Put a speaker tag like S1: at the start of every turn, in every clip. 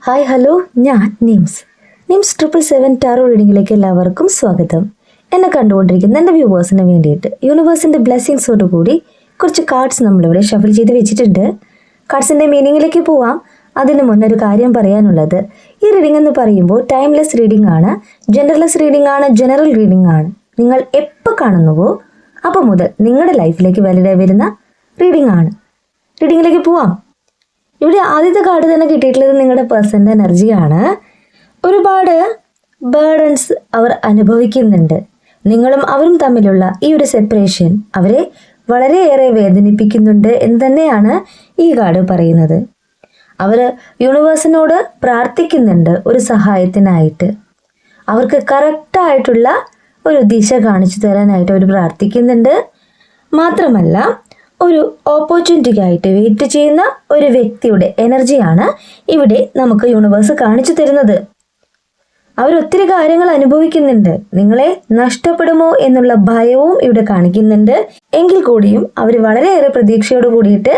S1: Hi hello, ഞാൻ nymphs 777 taro റീഡിങ്ങിലേക്ക് എല്ലാവർക്കും സ്വാഗതം. എന്നെ കണ്ടുകൊണ്ടിരിക്കുന്ന എൻ്റെ വ്യൂവേഴ്സിന് വേണ്ടിയിട്ട് യൂണിവേഴ്സിൻ്റെ ബ്ലെസ്സിങ്സോട് കൂടി കുറച്ച് കാർഡ്സ് നമ്മളിവിടെ ഷഫിൾ ചെയ്ത് വെച്ചിട്ടുണ്ട്. കാർഡ്സിൻ്റെ മീനിങ്ങിലേക്ക് പോവാം. അതിന് മുന്നൊരു കാര്യം പറയാനുള്ളത്, ഈ റീഡിംഗ് എന്ന് പറയുമ്പോൾ ടൈംലെസ് റീഡിംഗ് ആണ്, ജെൻഡർലെസ് റീഡിംഗ് ആണ്, ജനറൽ റീഡിംഗ് ആണ്. നിങ്ങൾ എപ്പോൾ കാണുന്നുവോ അപ്പോൾ മുതൽ നിങ്ങളുടെ ലൈഫിലേക്ക് വാലിഡായി വരുന്ന റീഡിംഗ് ആണ്. റീഡിങ്ങിലേക്ക് പോവാം. ഇവിടെ ആദ്യത്തെ കാർഡ് തന്നെ കിട്ടിയിട്ടുള്ളത് നിങ്ങളുടെ പേഴ്സൻ്റെ എനർജിയാണ്. ഒരുപാട് ബേർഡൻസ് അവർ അനുഭവിക്കുന്നുണ്ട്. നിങ്ങളും അവരും തമ്മിലുള്ള ഈ ഒരു സെപ്പറേഷൻ അവരെ വളരെയേറെ വേദനിപ്പിക്കുന്നുണ്ട് എന്ന് തന്നെയാണ് ഈ കാർഡ് പറയുന്നത്. അവർ യൂണിവേഴ്സിനോട് പ്രാർത്ഥിക്കുന്നുണ്ട് ഒരു സഹായത്തിനായിട്ട്. അവർക്ക് കറക്റ്റായിട്ടുള്ള ഒരു ദിശ കാണിച്ചു തരാനായിട്ട് അവർ പ്രാർത്ഥിക്കുന്നുണ്ട്. മാത്രമല്ല, ഒരു ഓപ്പർച്യൂണിറ്റിക്കായിട്ട് വെയിറ്റ് ചെയ്യുന്ന ഒരു വ്യക്തിയുടെ എനർജിയാണ് ഇവിടെ നമുക്ക് യൂണിവേഴ്സ് കാണിച്ചു തരുന്നത്. അവരൊത്തിരി കാര്യങ്ങൾ അനുഭവിക്കുന്നുണ്ട്. നിങ്ങളെ നഷ്ടപ്പെടുമോ എന്നുള്ള ഭയവും ഇവിടെ കാണിക്കുന്നുണ്ട്. എങ്കിൽ കൂടിയും അവർ വളരെയേറെ പ്രതീക്ഷയോട് കൂടിയിട്ട്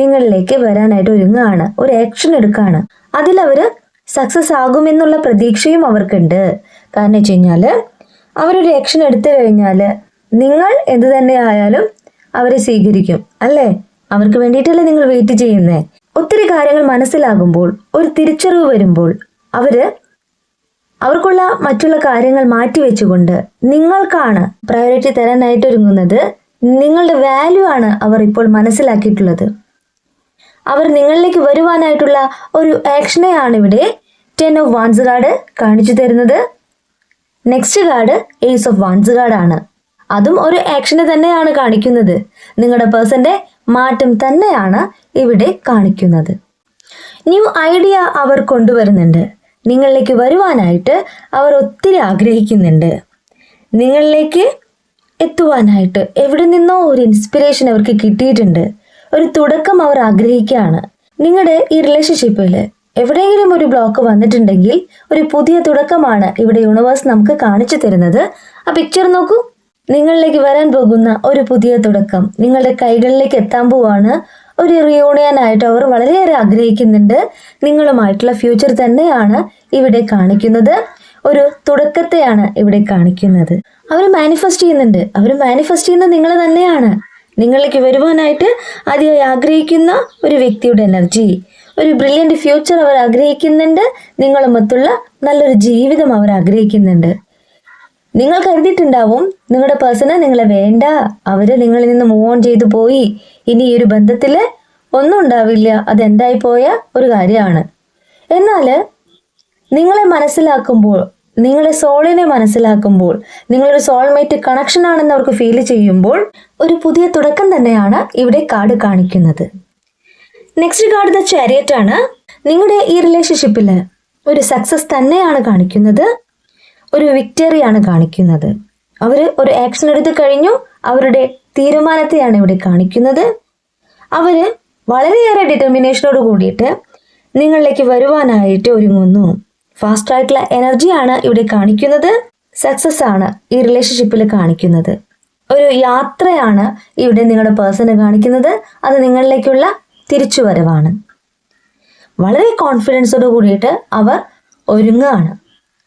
S1: നിങ്ങളിലേക്ക് വരാനായിട്ട് ഒരുങ്ങുകയാണ്, ഒരു ആക്ഷൻ എടുക്കുകയാണ്. അതിലവർ സക്സസ് ആകുമെന്നുള്ള പ്രതീക്ഷയും അവർക്കുണ്ട്. കാരണം വെച്ച് കഴിഞ്ഞാൽ അവരൊരു ആക്ഷൻ എടുത്തു കഴിഞ്ഞാൽ നിങ്ങൾ എന്ത് തന്നെ ആയാലും അവരെ സ്വീകരിക്കും, അല്ലേ? അവർക്ക് വേണ്ടിയിട്ടല്ലേ നിങ്ങൾ വെയിറ്റ് ചെയ്യുന്നേ. ഒത്തിരി കാര്യങ്ങൾ മനസ്സിലാകുമ്പോൾ, ഒരു തിരിച്ചറിവ് വരുമ്പോൾ അവർക്കുള്ള മറ്റുള്ള കാര്യങ്ങൾ മാറ്റിവെച്ചുകൊണ്ട് നിങ്ങൾക്കാണ് പ്രയോറിറ്റി തരാനായിട്ട് ഒരുങ്ങുന്നത്. നിങ്ങളുടെ വാല്യൂ ആണ് അവർ ഇപ്പോൾ മനസ്സിലാക്കിയിട്ടുള്ളത്. അവർ നിങ്ങളിലേക്ക് വരുവാനായിട്ടുള്ള ഒരു ആക്ഷനെയാണ് ഇവിടെ 10 of Wands കാർഡ് കാണിച്ചു തരുന്നത്. Next card Ace of Wands കാർഡാണ്. അതും ഒരു ആക്ഷനെ തന്നെയാണ് കാണിക്കുന്നത്. നിങ്ങളുടെ പേഴ്സന്റെ മാറ്റം തന്നെയാണ് ഇവിടെ കാണിക്കുന്നത്. ന്യൂ ഐഡിയ അവർ കൊണ്ടുവരുന്നുണ്ട്. നിങ്ങളിലേക്ക് വരുവാനായിട്ട് അവർ ഒത്തിരി ആഗ്രഹിക്കുന്നുണ്ട്. നിങ്ങളിലേക്ക് എത്തുവാനായിട്ട് എവിടെ നിന്നോ ഒരു ഇൻസ്പിറേഷൻ അവർക്ക് കിട്ടിയിട്ടുണ്ട്. ഒരു തുടക്കം അവർ ആഗ്രഹിക്കുകയാണ്. നിങ്ങളുടെ ഈ റിലേഷൻഷിപ്പിൽ എവിടെയെങ്കിലും ഒരു ബ്ലോക്ക് വന്നിട്ടുണ്ടെങ്കിൽ ഒരു പുതിയ തുടക്കമാണ് ഇവിടെ യൂണിവേഴ്സ് നമുക്ക് കാണിച്ചു തരുന്നത്. ആ പിക്ചർ നോക്കൂ. നിങ്ങളിലേക്ക് വരാൻ പോകുന്ന ഒരു പുതിയ തുടക്കം നിങ്ങളുടെ കൈകളിലേക്ക് എത്താൻ പോവാണ്. ഒരു റിയൂണിയൻ ആയിട്ട് അവർ വളരെയേറെ ആഗ്രഹിക്കുന്നുണ്ട്. നിങ്ങളുമായിട്ടുള്ള ഫ്യൂച്ചർ തന്നെയാണ് ഇവിടെ കാണിക്കുന്നത്. ഒരു തുടക്കത്തെയാണ് ഇവിടെ കാണിക്കുന്നത്. അവർ മാനിഫെസ്റ്റ് ചെയ്യുന്നുണ്ട്. അവർ മാനിഫെസ്റ്റ് ചെയ്യുന്നത് നിങ്ങൾ തന്നെയാണ്. നിങ്ങളിലേക്ക് വരുവാനായിട്ട് അതിയായി ആഗ്രഹിക്കുന്ന ഒരു വ്യക്തിയുടെ എനർജി, ഒരു ബ്രില്യൻ്റ് ഫ്യൂച്ചർ അവർ ആഗ്രഹിക്കുന്നുണ്ട്. നിങ്ങളുമൊത്തുള്ള നല്ലൊരു ജീവിതം അവർ ആഗ്രഹിക്കുന്നുണ്ട്. നിങ്ങൾ കരുതിയിട്ടുണ്ടാവും നിങ്ങളുടെ പേഴ്സണ് നിങ്ങളെ വേണ്ട, അവര് നിങ്ങളിൽ നിന്ന് മൂവ് ഓൺ ചെയ്തു പോയി, ഇനി ഈ ഒരു ബന്ധത്തിൽ ഒന്നും ഉണ്ടാവില്ല, അതെന്തായി പോയ ഒരു കാര്യമാണ്. എന്നാൽ നിങ്ങളെ മനസ്സിലാക്കുമ്പോൾ, നിങ്ങളെ സോളിനെ മനസ്സിലാക്കുമ്പോൾ, നിങ്ങളൊരു സോൾമേറ്റ് കണക്ഷൻ ആണെന്ന് അവർക്ക് ഫീൽ ചെയ്യുമ്പോൾ ഒരു പുതിയ തുടക്കം തന്നെയാണ് ഇവിടെ കാർഡ് കാണിക്കുന്നത്. നെക്സ്റ്റ് കാർഡ് ദ ചാരിയറ്റ് ആണ്. നിങ്ങളുടെ ഈ റിലേഷൻഷിപ്പിൽ ഒരു സക്സസ് തന്നെയാണ് കാണിക്കുന്നത്. ഒരു വിക്ടറിയാണ് കാണിക്കുന്നത്. അവർ ഒരു ആക്ഷൻ എടുത്തു കഴിഞ്ഞു. അവരുടെ തീരുമാനത്തെയാണ് ഇവിടെ കാണിക്കുന്നത്. അവർ വളരെയേറെ ഡിറ്റർമിനേഷനോട് കൂടിയിട്ട് നിങ്ങളിലേക്ക് വരുവാനായിട്ട് ഒരുങ്ങുന്നു. ഫാസ്റ്റ് ആയിട്ടുള്ള എനർജിയാണ് ഇവിടെ കാണിക്കുന്നത്. സക്സസ് ആണ് ഈ റിലേഷൻഷിപ്പിൽ കാണിക്കുന്നത്. ഒരു യാത്രയാണ് ഇവിടെ നിങ്ങളുടെ പേഴ്സണ് കാണിക്കുന്നത്. അത് നിങ്ങളിലേക്കുള്ള തിരിച്ചുവരവാണ്. വളരെ കോൺഫിഡൻസോട് കൂടിയിട്ട് അവർ ഒരുങ്ങുകയാണ്.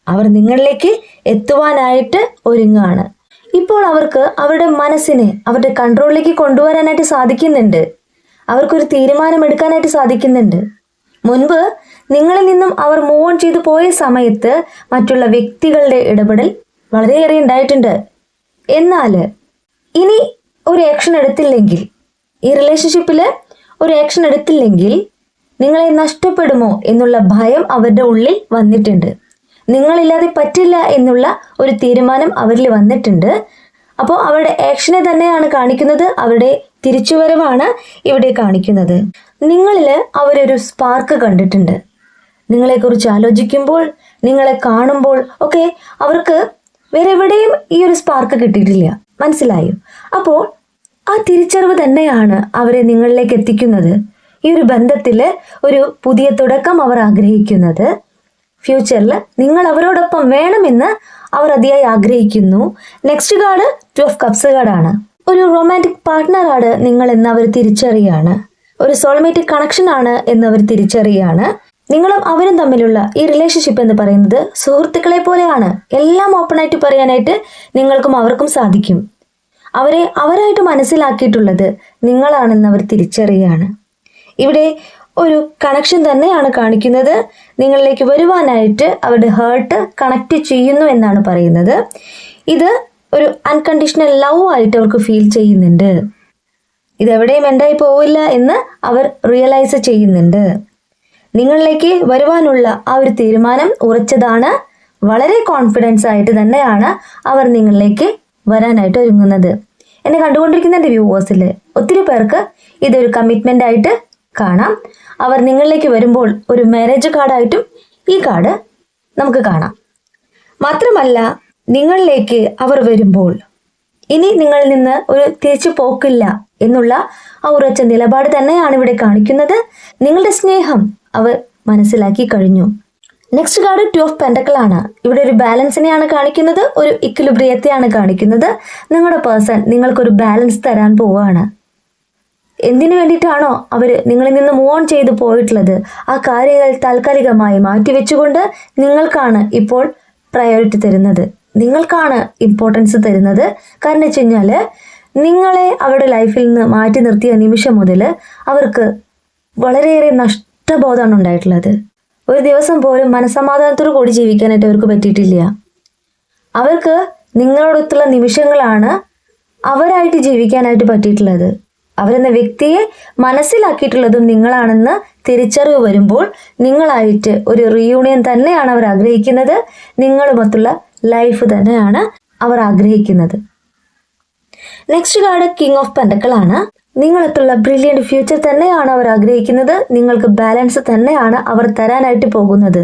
S1: അവർ നിങ്ങളിലേക്ക് എത്തുവാനായിട്ട് ഒരുങ്ങുകയാണ്. ഇപ്പോൾ അവർക്ക് അവരുടെ മനസ്സിനെ അവരുടെ കൺട്രോളിലേക്ക് കൊണ്ടുവരാനായിട്ട് സാധിക്കുന്നുണ്ട്. അവർക്കൊരു തീരുമാനം എടുക്കാനായിട്ട് സാധിക്കുന്നുണ്ട്. മുൻപ് നിങ്ങളിൽ നിന്നും അവർ മൂവ് ഓൺ ചെയ്തു പോയ സമയത്ത് മറ്റുള്ള വ്യക്തികളുടെ ഇടപെടൽ വളരെയേറെ ഉണ്ടായിട്ടുണ്ട്. എന്നാൽ ഇനി ഒരു ആക്ഷൻ എടുത്തില്ലെങ്കിൽ, ഈ റിലേഷൻഷിപ്പിൽ ഒരു ആക്ഷൻ എടുത്തില്ലെങ്കിൽ നിങ്ങളെ നഷ്ടപ്പെടുമോ എന്നുള്ള ഭയം അവരുടെ ഉള്ളിൽ വന്നിട്ടുണ്ട്. നിങ്ങളില്ലാതെ പറ്റില്ല എന്നുള്ള ഒരു തീരുമാനം അവരിൽ വന്നിട്ടുണ്ട്. അപ്പോൾ അവരുടെ ആക്ഷനെ തന്നെയാണ് കാണിക്കുന്നത്. അവരുടെ തിരിച്ചുവരവാണ് ഇവിടെ കാണിക്കുന്നത്. നിങ്ങളിൽ അവരൊരു സ്പാർക്ക് കണ്ടിട്ടുണ്ട്. നിങ്ങളെക്കുറിച്ച് ആലോചിക്കുമ്പോൾ, നിങ്ങളെ കാണുമ്പോൾ ഒക്കെ അവർക്ക് വേറെ എവിടെയും ഈ ഒരു സ്പാർക്ക് കിട്ടിയിട്ടില്ല. മനസ്സിലായോ? അപ്പോൾ ആ തിരിച്ചറിവ് തന്നെയാണ് അവരെ നിങ്ങളിലേക്ക് എത്തിക്കുന്നത്. ഈ ഒരു ബന്ധത്തിൽ ഒരു പുതിയ തുടക്കം അവർ ആഗ്രഹിക്കുന്നത്. ഫ്യൂച്ചറിൽ നിങ്ങൾ അവരോടൊപ്പം വേണമെന്ന് അവർ അതിയായി ആഗ്രഹിക്കുന്നു. നെക്സ്റ്റ് കാർഡ് 2 of Cups കാർഡാണ്. ഒരു റൊമാൻറ്റിക് പാർട്ട്ണറാണ് നിങ്ങൾ എന്ന് അവർ തിരിച്ചറിയാണ്. ഒരു സോൾമേറ്റ് കണക്ഷൻ ആണ് എന്നവർ തിരിച്ചറിയാണ്. നിങ്ങളും അവരും തമ്മിലുള്ള ഈ റിലേഷൻഷിപ്പ് എന്ന് പറയുന്നത് സുഹൃത്തുക്കളെ പോലെയാണ്. എല്ലാം ഓപ്പണായിട്ട് പറയാനായിട്ട് നിങ്ങൾക്കും അവർക്കും സാധിക്കും. അവരെ അവരായിട്ട് മനസ്സിലാക്കിയിട്ടുള്ളത് നിങ്ങളാണെന്ന് അവർ തിരിച്ചറിയുകയാണ്. ഇവിടെ ഒരു കണക്ഷൻ തന്നെയാണ് കാണിക്കുന്നത്. നിങ്ങളിലേക്ക് വരുവാനായിട്ട് അവരുടെ ഹേർട്ട് കണക്ട് ചെയ്യുന്നു എന്നാണ് പറയുന്നത്. ഇത് ഒരു അൺകണ്ടീഷണൽ ലവ് ആയിട്ട് അവർക്ക് ഫീൽ ചെയ്യുന്നുണ്ട്. ഇതെവിടെയും എൻഡായി പോവില്ല എന്ന് അവർ റിയലൈസ് ചെയ്യുന്നുണ്ട്. നിങ്ങളിലേക്ക് വരുവാനുള്ള ആ ഒരു തീരുമാനം ഉറച്ചതാണ്. വളരെ കോൺഫിഡൻസ് ആയിട്ട് തന്നെയാണ് അവർ നിങ്ങളിലേക്ക് വരാനായിട്ട് ഒരുങ്ങുന്നത്. എന്നെ കണ്ടുകൊണ്ടിരിക്കുന്ന എൻ്റെ വ്യൂവേഴ്സിൽ ഒത്തിരി പേർക്ക് ഇതൊരു കമ്മിറ്റ്മെൻ്റ് ആയിട്ട് കാണാം. അവർ നിങ്ങളിലേക്ക് വരുമ്പോൾ ഒരു മാരേജ് കാർഡായിട്ടും ഈ കാർഡ് നമുക്ക് കാണാം. മാത്രമല്ല, നിങ്ങളിലേക്ക് അവർ വരുമ്പോൾ ഇനി നിങ്ങളിൽ നിന്ന് ഒരു തിരിച്ചു പോക്കില്ല എന്നുള്ള ആ ഉറച്ച നിലപാട് തന്നെയാണ് ഇവിടെ കാണിക്കുന്നത്. നിങ്ങളുടെ സ്നേഹം അവർ മനസ്സിലാക്കി കഴിഞ്ഞു. നെക്സ്റ്റ് കാർഡ് 2 ഓഫ് പെൻറ്റക്കിൾ ആണ്. ഇവിടെ ഒരു ബാലൻസിനെയാണ് കാണിക്കുന്നത്, ഒരു ഇക്വിലിബ്രിയത്തെയാണ് കാണിക്കുന്നത്. നിങ്ങളുടെ പേഴ്സൺ നിങ്ങൾക്കൊരു ബാലൻസ് തരാൻ പോവുകയാണ്. എന്തിനു വേണ്ടിയിട്ടാണോ അവർ നിങ്ങളിൽ നിന്ന് മൂവ് ഓൺ ചെയ്തു പോയിട്ടുള്ളത്, ആ കാര്യങ്ങൾ താൽക്കാലികമായി മാറ്റിവെച്ചുകൊണ്ട് നിങ്ങൾക്കാണ് ഇപ്പോൾ പ്രയോറിറ്റി തരുന്നത്, നിങ്ങൾക്കാണ് ഇമ്പോർട്ടൻസ് തരുന്നത്. കാരണം വെച്ച് കഴിഞ്ഞാൽ നിങ്ങളെ അവരുടെ ലൈഫിൽ നിന്ന് മാറ്റി നിർത്തിയ നിമിഷം മുതൽ അവർക്ക് വളരെയേറെ നഷ്ടബോധമാണ് ഉണ്ടായിട്ടുള്ളത്. ഒരു ദിവസം പോലും മനസ്സമാധാനത്തോടു കൂടി ജീവിക്കാനായിട്ട് അവർക്ക് പറ്റിയിട്ടില്ല. അവർക്ക് നിങ്ങളോടൊത്തുള്ള നിമിഷങ്ങളാണ് അവരായിട്ട് ജീവിക്കാനായിട്ട് പറ്റിയിട്ടുള്ളത്. അവരെന്ന വ്യക്തിയെ മനസ്സിലാക്കിയിട്ടുള്ളതും നിങ്ങളാണെന്ന് തിരിച്ചറിവ് വരുമ്പോൾ നിങ്ങളായിട്ട് ഒരു റീയൂണിയൻ തന്നെയാണ് അവർ ആഗ്രഹിക്കുന്നത്. നിങ്ങളുമൊത്തുള്ള ലൈഫ് തന്നെയാണ് അവർ ആഗ്രഹിക്കുന്നത്. Next card king of pentacle ആണ്. നിങ്ങളൊത്തുള്ള ബ്രില്യൻറ്റ് ഫ്യൂച്ചർ തന്നെയാണ് അവർ ആഗ്രഹിക്കുന്നത്. നിങ്ങൾക്ക് ബാലൻസ് തന്നെയാണ് അവർ തരാനായിട്ട് പോകുന്നത്.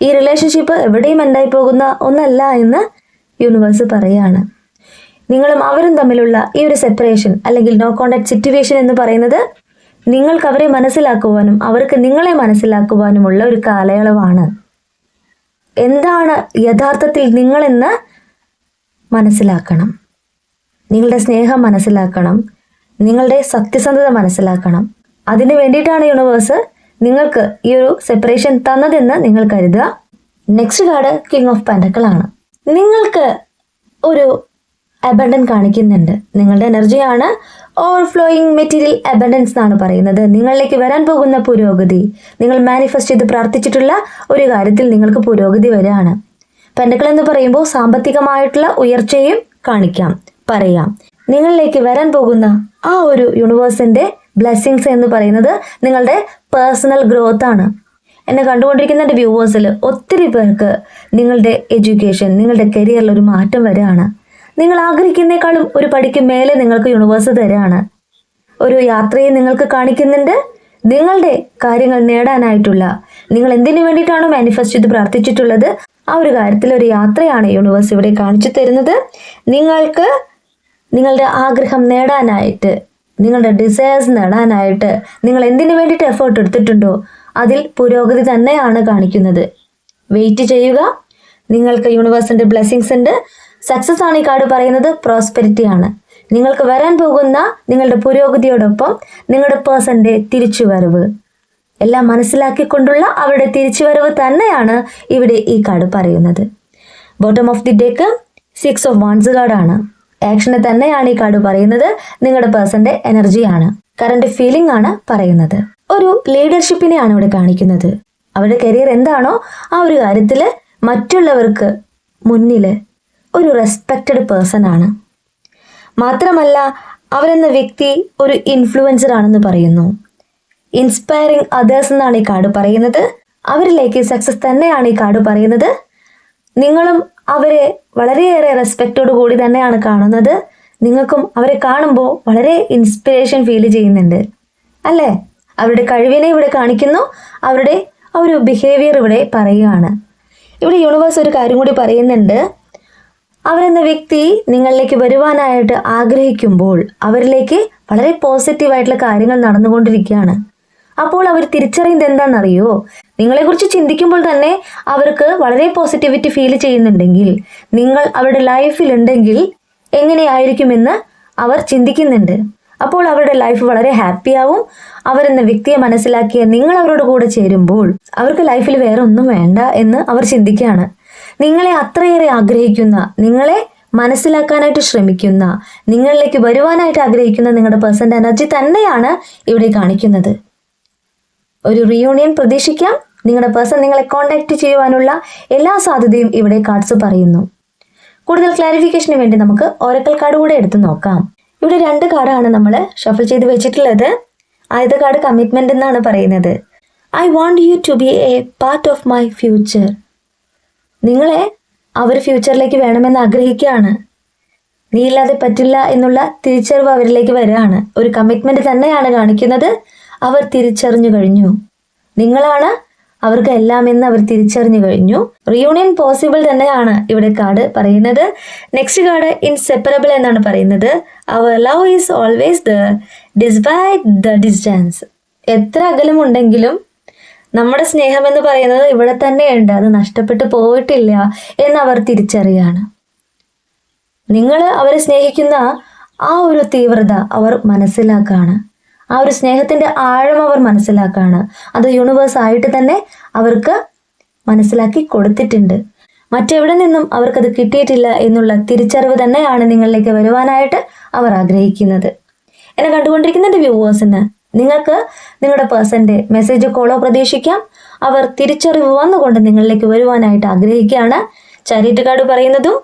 S1: ഈ റിലേഷൻഷിപ്പ് എവിടെയും എൻഡായി പോകുന്ന ഒന്നല്ല എന്ന് യൂണിവേഴ്സ് പറയുകയാണ്. നിങ്ങളും അവരും തമ്മിലുള്ള ഈ ഒരു സെപ്പറേഷൻ അല്ലെങ്കിൽ നോ കോണ്ടാക്ട് സിറ്റുവേഷൻ എന്ന് പറയുന്നത് നിങ്ങൾക്ക് അവരെ മനസ്സിലാക്കുവാനും അവർക്ക് നിങ്ങളെ മനസ്സിലാക്കുവാനുമുള്ള ഒരു കാലയളവാണ്. എന്താണ് യഥാർത്ഥത്തിൽ നിങ്ങളെന്ന് മനസ്സിലാക്കണം, നിങ്ങളുടെ സ്നേഹം മനസ്സിലാക്കണം, നിങ്ങളുടെ സത്യസന്ധത മനസ്സിലാക്കണം. അതിന് വേണ്ടിയിട്ടാണ് യൂണിവേഴ്സ് നിങ്ങൾക്ക് ഈ ഒരു സെപ്പറേഷൻ തന്നതെന്ന് നിങ്ങൾ കരുതുക. Next card king of pentacle ആണ്. നിങ്ങൾക്ക് ഒരു അബണ്ടൻ കാണിക്കുന്നുണ്ട്. നിങ്ങളുടെ എനർജിയാണ് ഓവർഫ്ലോയിങ് മെറ്റീരിയൽ അബണ്ടൻസ് എന്നാണ് പറയുന്നത്. നിങ്ങളിലേക്ക് വരാൻ പോകുന്ന പുരോഗതി, നിങ്ങൾ മാനിഫെസ്റ്റ് ചെയ്ത് പ്രാർത്ഥിച്ചിട്ടുള്ള ഒരു കാര്യത്തിൽ നിങ്ങൾക്ക് പുരോഗതി വരികയാണ്. പെൻറ്റക്കിൾ എന്ന് പറയുമ്പോൾ സാമ്പത്തികമായിട്ടുള്ള ഉയർച്ചയും കാണിക്കാം, പറയാം. നിങ്ങളിലേക്ക് വരാൻ പോകുന്ന ആ ഒരു യൂണിവേഴ്സിന്റെ ബ്ലെസ്സിങ്സ് എന്ന് പറയുന്നത് നിങ്ങളുടെ പേഴ്സണൽ ഗ്രോത്ത് ആണ്. എന്നെ കണ്ടുകൊണ്ടിരിക്കുന്ന എൻ്റെ വ്യൂവേഴ്സിൽ ഒത്തിരി പേർക്ക് നിങ്ങളുടെ എഡ്യൂക്കേഷൻ, നിങ്ങളുടെ കരിയറിൽ ഒരു മാറ്റം വരികയാണ്. നിങ്ങൾ ആഗ്രഹിക്കുന്നേക്കാളും ഒരു പടിക്ക് മേലെ നിങ്ങൾക്ക് യൂണിവേഴ്സ് തരാണ്. ഒരു യാത്രയെ നിങ്ങൾക്ക് കാണിക്കുന്നുണ്ട്. നിങ്ങളുടെ കാര്യങ്ങൾ നേടാനായിട്ടുള്ള, നിങ്ങൾ എന്തിനു വേണ്ടിയിട്ടാണോ മാനിഫെസ്റ്റ് ചെയ്ത് പ്രാർത്ഥിച്ചിട്ടുള്ളത്, ആ ഒരു കാര്യത്തിൽ ഒരു യാത്രയാണ് യൂണിവേഴ്സ് ഇവിടെ കാണിച്ചു തരുന്നത്. നിങ്ങൾക്ക് നിങ്ങളുടെ ആഗ്രഹം നേടാനായിട്ട്, നിങ്ങളുടെ ഡിസയേഴ്സ് നേടാനായിട്ട് നിങ്ങൾ എന്തിനു വേണ്ടിയിട്ട് എഫേർട്ട് എടുത്തിട്ടുണ്ടോ അതിൽ പുരോഗതി തന്നെയാണ് കാണിക്കുന്നത്. വെയിറ്റ് ചെയ്യുക. നിങ്ങൾക്ക് യൂണിവേഴ്സിന്റെ ബ്ലെസ്സിങ്സ് ഉണ്ട്. സക്സസ് ആണ് ഈ കാർഡ് പറയുന്നത്. പ്രോസ്പെരിറ്റി ആണ്. നിങ്ങൾക്ക് വരാൻ പോകുന്ന നിങ്ങളുടെ പുരോഗതിയോടൊപ്പം നിങ്ങളുടെ പേഴ്സന്റെ തിരിച്ചുവരവ് എല്ലാം മനസ്സിലാക്കിക്കൊണ്ടുള്ള അവരുടെ തിരിച്ചുവരവ് തന്നെയാണ് ഇവിടെ ഈ കാർഡ് പറയുന്നത്. Bottom of the deck 6 of wands കാർഡാണ്. ആക്ഷനെ തന്നെയാണ് ഈ കാർഡ് പറയുന്നത്. നിങ്ങളുടെ പേഴ്സന്റെ എനർജിയാണ്, കറന്റ് ഫീലിംഗ് ആണ് പറയുന്നത്. ഒരു ലീഡർഷിപ്പിനെയാണ് ഇവിടെ കാണിക്കുന്നത്. അവരുടെ കരിയർ എന്താണോ ആ ഒരു കാര്യത്തിൽ മറ്റുള്ളവർക്ക് മുന്നിൽ ഒരു റെസ്പെക്റ്റഡ് പേഴ്സൺ ആണ്. മാത്രമല്ല അവരെന്ന വ്യക്തി ഒരു ഇൻഫ്ലുവൻസർ ആണെന്ന് പറയുന്നു. ഇൻസ്പയറിങ് അതേഴ്സ് എന്നാണ് ഈ കാർഡ് പറയുന്നത്. അവരിലേക്ക് സക്സസ് തന്നെയാണ് ഈ കാർഡ് പറയുന്നത്. നിങ്ങളും അവരെ വളരെയേറെ റെസ്പെക്റ്റോട് കൂടി തന്നെയാണ് കാണുന്നത്. നിങ്ങൾക്കും അവരെ കാണുമ്പോൾ വളരെ ഇൻസ്പിറേഷൻ ഫീൽ ചെയ്യുന്നുണ്ട് അല്ലേ? അവരുടെ കഴിവിനെ ഇവിടെ കാണിക്കുന്നു. അവരുടെ ആ ഒരു ബിഹേവിയർ ഇവിടെ പറയുകയാണ്. ഇവിടെ യൂണിവേഴ്സ് ഒരു കാര്യം കൂടി പറയുന്നുണ്ട്. അവരെന്ന വ്യക്തി നിങ്ങളിലേക്ക് വരുവാനായിട്ട് ആഗ്രഹിക്കുമ്പോൾ അവരിലേക്ക് വളരെ പോസിറ്റീവായിട്ടുള്ള കാര്യങ്ങൾ നടന്നുകൊണ്ടിരിക്കുകയാണ്. അപ്പോൾ അവർ തിരിച്ചറിയുന്നത് എന്താണെന്നറിയോ? നിങ്ങളെക്കുറിച്ച് ചിന്തിക്കുമ്പോൾ തന്നെ അവർക്ക് വളരെ പോസിറ്റിവിറ്റി ഫീൽ ചെയ്യുന്നുണ്ടെങ്കിൽ, നിങ്ങൾ അവരുടെ ലൈഫിൽ ഉണ്ടെങ്കിൽ എങ്ങനെയായിരിക്കുമെന്ന് അവർ ചിന്തിക്കുന്നുണ്ട്. അപ്പോൾ അവരുടെ ലൈഫ് വളരെ ഹാപ്പി ആവും. അവരെന്ന വ്യക്തിയെ മനസ്സിലാക്കിയ നിങ്ങൾ അവരോട് കൂടെ ചേരുമ്പോൾ അവർക്ക് ലൈഫിൽ വേറെ ഒന്നും വേണ്ട എന്ന് അവർ ചിന്തിക്കുകയാണ്. നിങ്ങളെ അത്രയേറെ ആഗ്രഹിക്കുന്ന, നിങ്ങളെ മനസ്സിലാക്കാനായിട്ട് ശ്രമിക്കുന്ന, നിങ്ങളിലേക്ക് വരുവാനായിട്ട് ആഗ്രഹിക്കുന്ന നിങ്ങളുടെ പേഴ്സന്റെ എനർജി തന്നെയാണ് ഇവിടെ കാണിക്കുന്നത്. ഒരു റീയൂണിയൻ പ്രതീക്ഷിക്കാം. നിങ്ങളുടെ പേഴ്സൺ നിങ്ങളെ കോൺടാക്ട് ചെയ്യുവാനുള്ള എല്ലാ സാധ്യതയും ഇവിടെ കാർഡ്സ് പറയുന്നു. കൂടുതൽ ക്ലാരിഫിക്കേഷന് വേണ്ടി നമുക്ക് ഓറക്കിൾ കാർഡ് കൂടെ എടുത്ത് നോക്കാം. ഇവിടെ 2 കാർഡാണ് നമ്മൾ ഷഫിൾ ചെയ്ത് വെച്ചിട്ടുള്ളത്. ആദ്യത്തെ കാർഡ് കമ്മിറ്റ്മെന്റ് എന്നാണ് പറയുന്നത്. I want you to be a part of my future. നിങ്ങളെ അവർ ഫ്യൂച്ചറിലേക്ക് വേണമെന്ന് ആഗ്രഹിക്കുകയാണ്. നീ ഇല്ലാതെ പറ്റില്ല എന്നുള്ള തിരിച്ചറിവ് അവരിലേക്ക് വരികയാണ്. ഒരു കമ്മിറ്റ്മെന്റ് തന്നെയാണ് കാണിക്കുന്നത്. അവർ തിരിച്ചറിഞ്ഞു കഴിഞ്ഞു. നിങ്ങളാണ് അവർക്ക് എല്ലാം എന്ന് അവർ തിരിച്ചറിഞ്ഞു കഴിഞ്ഞു. റിയൂണിയൻ പോസിബിൾ തന്നെയാണ് ഇവിടെ കാർഡ് പറയുന്നത്. നെക്സ്റ്റ് കാർഡ് ഇൻസെപ്പറബിൾ എന്നാണ് പറയുന്നത്. അവർ love is always the despite the distance. എത്ര അകലമുണ്ടെങ്കിലും നമ്മുടെ സ്നേഹം എന്ന് പറയുന്നത് ഇവിടെ തന്നെയുണ്ട്, അത് നഷ്ടപ്പെട്ടു പോയിട്ടില്ല എന്ന് അവർ തിരിച്ചറിയാണ്. നിങ്ങൾ അവരെ സ്നേഹിക്കുന്ന ആ ഒരു തീവ്രത അവർ മനസ്സിലാക്കുകയാണ്. ആ ഒരു സ്നേഹത്തിന്റെ ആഴം അവർ മനസ്സിലാക്കുകയാണ്. അത് യൂണിവേഴ്സ് ആയിട്ട് തന്നെ അവർക്ക് മനസ്സിലാക്കി കൊടുത്തിട്ടുണ്ട്. മറ്റെവിടെ നിന്നും അവർക്കത് കിട്ടിയിട്ടില്ല എന്നുള്ള തിരിച്ചറിവ് തന്നെയാണ് നിങ്ങളിലേക്ക് വരുവാനായിട്ട് അവർ ആഗ്രഹിക്കുന്നത്. എന്നെ കണ്ടുകൊണ്ടിരിക്കുന്ന വ്യൂവേഴ്സിന് നിങ്ങൾക്ക് നിങ്ങളുടെ പേഴ്സന്റെ മെസ്സേജോ കോളോ പ്രതീക്ഷിക്കാം. അവർ തിരിച്ചറിവ് വന്നുകൊണ്ട് നിങ്ങളിലേക്ക് വരുവാനായിട്ട് ആഗ്രഹിക്കുകയാണ്. ചാരിറ്റി കാർഡ് പറയുന്നതും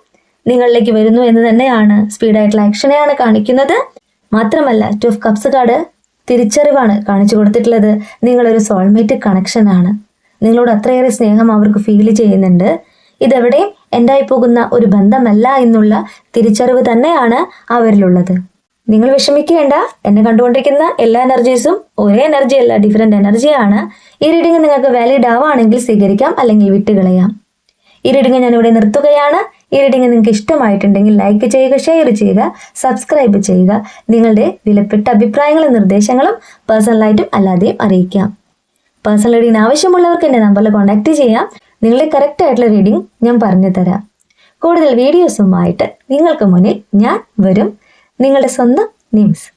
S1: നിങ്ങളിലേക്ക് വരുന്നു എന്ന് തന്നെയാണ്. സ്പീഡായിട്ടുള്ള ആക്ഷനെയാണ് കാണിക്കുന്നത്. മാത്രമല്ല 2 ഓഫ് കപ്സ് കാർഡ് തിരിച്ചറിവാണ് കാണിച്ചു കൊടുത്തിട്ടുള്ളത്. നിങ്ങളൊരു സോൾമേറ്റ് കണക്ഷൻ ആണ്. നിങ്ങളോട് അത്രയേറെ സ്നേഹം അവർക്ക് ഫീൽ ചെയ്യുന്നുണ്ട്. ഇതെവിടെയും എൻഡായി പോകുന്ന ഒരു ബന്ധമല്ല എന്നുള്ള തിരിച്ചറിവ് തന്നെയാണ് അവരിലുള്ളത്. നിങ്ങൾ വിഷമിക്കേണ്ട. എന്നെ കണ്ടുകൊണ്ടിരിക്കുന്ന എല്ലാ എനർജീസും ഒരേ എനർജി അല്ല, ഡിഫറെന്റ് എനർജിയാണ്. ഈ റീഡിംഗ് നിങ്ങൾക്ക് വാലിഡ് ആവുകയാണെങ്കിൽ സ്വീകരിക്കാം, അല്ലെങ്കിൽ വിട്ടുകളയാം. ഈ റീഡിംഗ് ഞാനിവിടെ നിർത്തുകയാണ്. ഈ റീഡിംഗ് നിങ്ങൾക്ക് ഇഷ്ടമായിട്ടുണ്ടെങ്കിൽ ലൈക്ക് ചെയ്യുക, ഷെയർ ചെയ്യുക, സബ്സ്ക്രൈബ് ചെയ്യുക. നിങ്ങളുടെ വിലപ്പെട്ട അഭിപ്രായങ്ങളും നിർദ്ദേശങ്ങളും പേഴ്സണലായിട്ടും അല്ലാതെയും അറിയിക്കാം. പേഴ്സണൽ റീഡിംഗിന് ആവശ്യമുള്ളവർക്ക് എൻ്റെ നമ്പറിൽ കോൺടാക്ട് ചെയ്യാം. നിങ്ങളുടെ കറക്റ്റ് ആയിട്ടുള്ള റീഡിംഗ് ഞാൻ പറഞ്ഞു തരാം. കൂടുതൽ വീഡിയോസുമായിട്ട് നിങ്ങൾക്ക് മുന്നിൽ ഞാൻ വരും. നിങ്ങളുടെ സ്വന്തം നിംസ്.